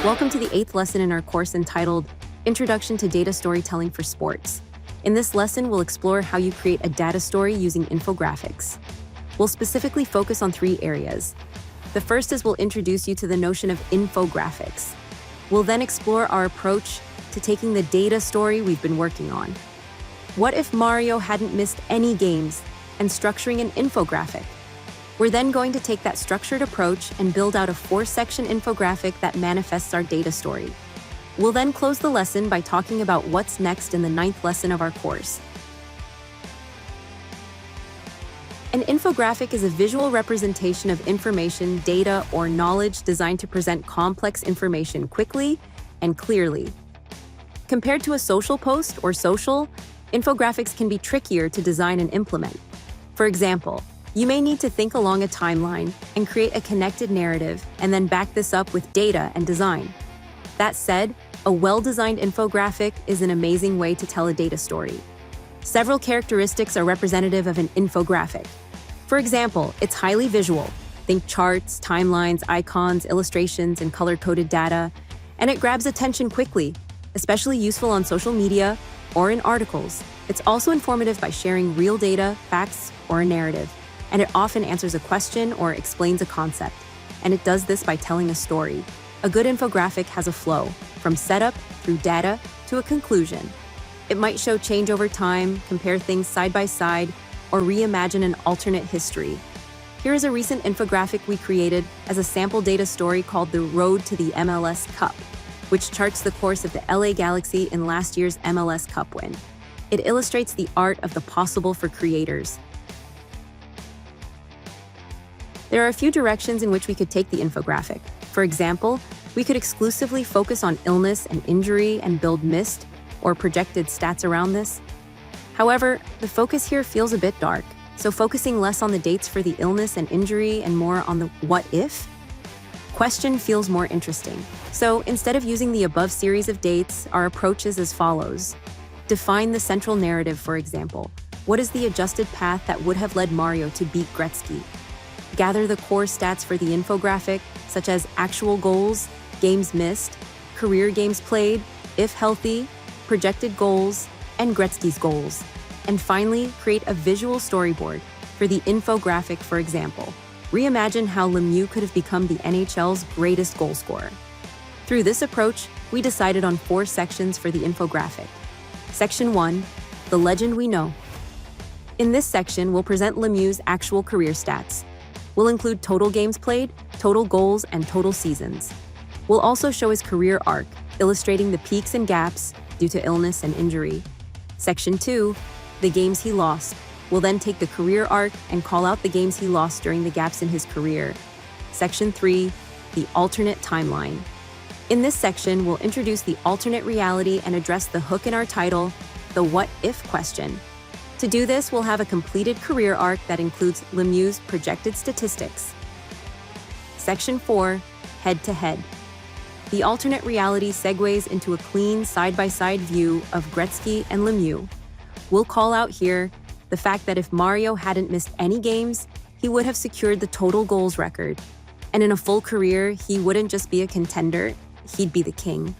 Welcome to the 8th lesson in our course entitled Introduction to Data Storytelling for Sports. In this lesson, we'll explore how you create a data story using infographics. We'll specifically focus on 3 areas. The first is we'll introduce you to the notion of infographics. We'll then explore our approach to taking the data story we've been working on. What if Mario hadn't missed any games, and structuring an infographic? We're then going to take that structured approach and build out a 4-section infographic that manifests our data story. We'll then close the lesson by talking about what's next in the 9th lesson of our course. An infographic is a visual representation of information, data, or knowledge designed to present complex information quickly and clearly. Compared to a social post or social, infographics can be trickier to design and implement. For example, you may need to think along a timeline and create a connected narrative and then back this up with data and design. That said, a well-designed infographic is an amazing way to tell a data story. Several characteristics are representative of an infographic. For example, it's highly visual. Think charts, timelines, icons, illustrations, and color-coded data. And it grabs attention quickly, especially useful on social media or in articles. It's also informative by sharing real data, facts, or a narrative. And it often answers a question or explains a concept. And it does this by telling a story. A good infographic has a flow, from setup through data to a conclusion. It might show change over time, compare things side by side, or reimagine an alternate history. Here is a recent infographic we created as a sample data story called The Road to the MLS Cup, which charts the course of the LA Galaxy in last year's MLS Cup win. It illustrates the art of the possible for creators. There are a few directions in which we could take the infographic. For example, we could exclusively focus on illness and injury and build missed or projected stats around this. However, the focus here feels a bit dark, so focusing less on the dates for the illness and injury and more on the what if question feels more interesting. So instead of using the above series of dates, our approach is as follows. Define the central narrative, for example. What is the adjusted path that would have led Mario to beat Gretzky? Gather the core stats for the infographic, such as actual goals, games missed, career games played, if healthy, projected goals, and Gretzky's goals. And finally, create a visual storyboard for the infographic, for example. Reimagine how Lemieux could have become the NHL's greatest goal scorer. Through this approach, we decided on 4 sections for the infographic. Section 1, The Legend We Know. In this section, we'll present Lemieux's actual career stats. We'll include total games played, total goals, and total seasons. We'll also show his career arc, illustrating the peaks and gaps due to illness and injury. Section 2, The Games He Lost. We'll then take the career arc and call out the games he lost during the gaps in his career. Section 3, The Alternate Timeline. In this section, we'll introduce the alternate reality and address the hook in our title, the what if question. To do this, we'll have a completed career arc that includes Lemieux's projected statistics. Section 4, Head-to-Head. The alternate reality segues into a clean side-by-side view of Gretzky and Lemieux. We'll call out here the fact that if Mario hadn't missed any games, he would have secured the total goals record. And in a full career, he wouldn't just be a contender, he'd be the king.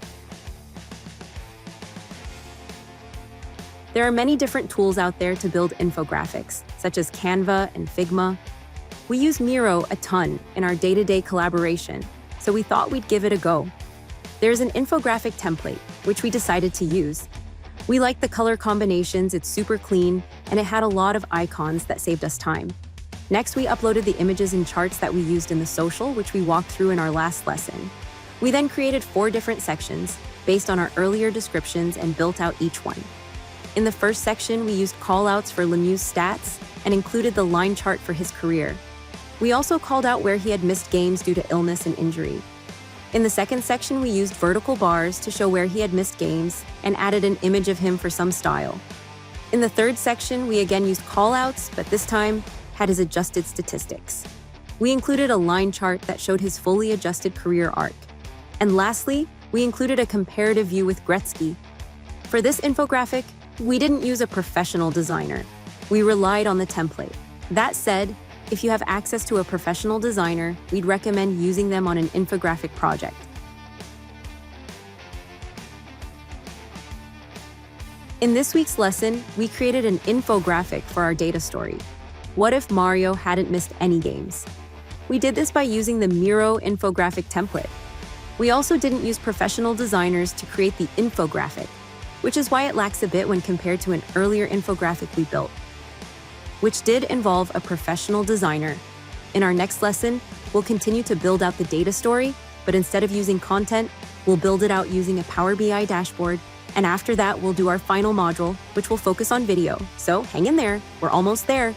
There are many different tools out there to build infographics, such as Canva and Figma. We use Miro a ton in our day-to-day collaboration, so we thought we'd give it a go. There's an infographic template, which we decided to use. We like the color combinations, it's super clean, and it had a lot of icons that saved us time. Next, we uploaded the images and charts that we used in the social, which we walked through in our last lesson. We then created 4 different sections based on our earlier descriptions and built out each one. In the first section, we used callouts for Lemieux's stats and included the line chart for his career. We also called out where he had missed games due to illness and injury. In the second section, we used vertical bars to show where he had missed games and added an image of him for some style. In the third section, we again used callouts, but this time had his adjusted statistics. We included a line chart that showed his fully adjusted career arc. And lastly, we included a comparative view with Gretzky. For this infographic, we didn't use a professional designer. We relied on the template. That said, if you have access to a professional designer, we'd recommend using them on an infographic project. In this week's lesson, we created an infographic for our data story. What if Mario hadn't missed any games? We did this by using the Miro infographic template. We also didn't use professional designers to create the infographic, which is why it lacks a bit when compared to an earlier infographic we built, which did involve a professional designer. In our next lesson, we'll continue to build out the data story, but instead of using content, we'll build it out using a Power BI dashboard, and after that, we'll do our final module, which will focus on video. So hang in there, we're almost there.